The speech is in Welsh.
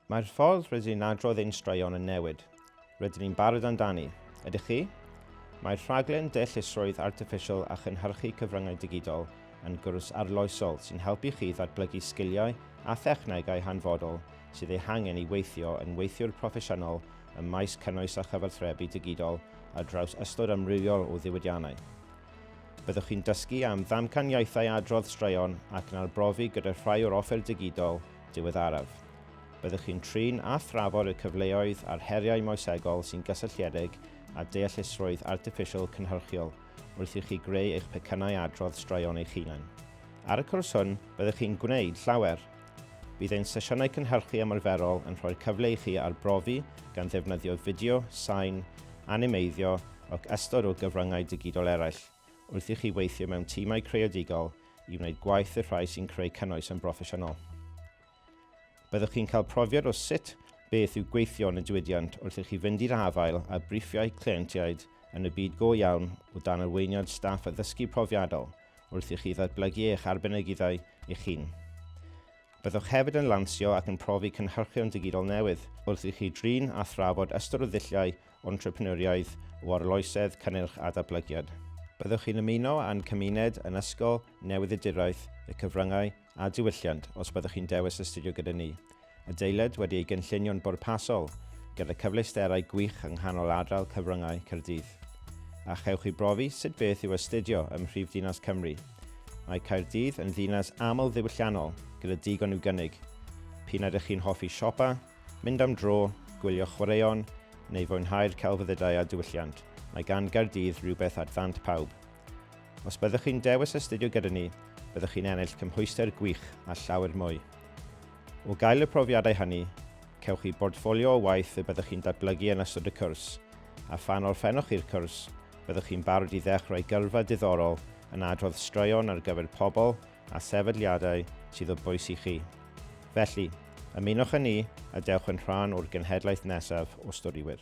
Mae'r ffordd rydyn ni'n adrodd ein straeon yn newid. Rydyn ni'n barod amdani. Ydych chi? Mae'r rhaglen Deallusrwydd Artiffisial a Chynhyrchu Cyfryngau Digidol yn gwrs arloesol sy'n helpu chi ddatblygu sgiliau a thechnegau hanfodol sydd eu hangen i weithio yn weithiwr proffesiynol ym maes cynnwys a chyfathrebu digidol ar draws ystod amrywiol o ddiwydiannau. Byddwch chi'n dysgu am ddamcaniaethau adrodd straeon ac yn arbrofi gyda rhai o'r offer digidol diweddaraf. Byddwch chi'n trin a thrafod y cyfleoedd a'r heriau moesegol sy'n gysylltiedig a deallusrwydd artiffisial cynhyrchiol wrth i chi greu eich pecynnau adrodd straeon eich hunain. Ar y cwrs hwn, byddwch chi'n gwneud llawer. Bydd ein sesiynau cynhyrchu ymarferol yn rhoi'r cyfle i chi arbrofi gan ddefnyddio fideo, sain, animeiddio ac ystod o gyfryngau digidol eraill, wrth i chi weithio mewn tîmau creadigol i wneud gwaith y rhai sy'n creu cynnwys yn broffesiynol. Byddwch chi'n cael profiad o sut beth yw gweithio yn y diwydiant wrth i chi fynd i'r afael a briefiau clientiaid yn y byd go iawn o dan arweiniad staff addysgu profiadol wrth i chi ddatblygu eich arbenigyddau eich hun. Byddwch hefyd yn lansio ac yn profi cynhyrchion digidol newydd wrth i chi drin a thrafod ystod o ddulliau entrepreneuriaidd o arloesedd, cynnyrch a datblygiad. Byddwch chi'n ymuno â'n cymuned yn ysgol newyddyduraeth, y cyfryngau a diwylliant os byddwch chi'n dewis astudio gyda ni. Adeilad wedi ei gynllunio'n bwrpasol gyda cyfleusterau gwych yng nghanol ardal cyfryngau Caerdydd. A chewch chi brofi sut beth yw astudio ym Mhrifddinas Cymru. Mae Caerdydd yn ddinas aml ddiwylliannol gyda digon i'w gynnig. P'un ydych chi'n hoffi siopa, mynd am dro, gwylio chwaraeon neu fwynhau'r celfyddydau a diwylliant. Mae gan Gaerdydd rhywbeth ar ddant pawb. Os byddwch chi'n dewis astudio gyda ni, byddwch chi'n ennill cymhwyster gwych a llawer mwy. O gael y profiadau hynny, cewch chi bortffolio o waith y byddwch chi'n datblygu yn ystod y cwrs, a phan orffennwch chi'r cwrs, byddwch chi'n barod i ddechrau gyrfa diddorol yn adrodd straeon ar gyfer pobl a sefydliadau sydd o bwys i chi. Felly, ymunwch â ni a dewch yn rhan o'r genhedlaeth nesaf o storiwyr.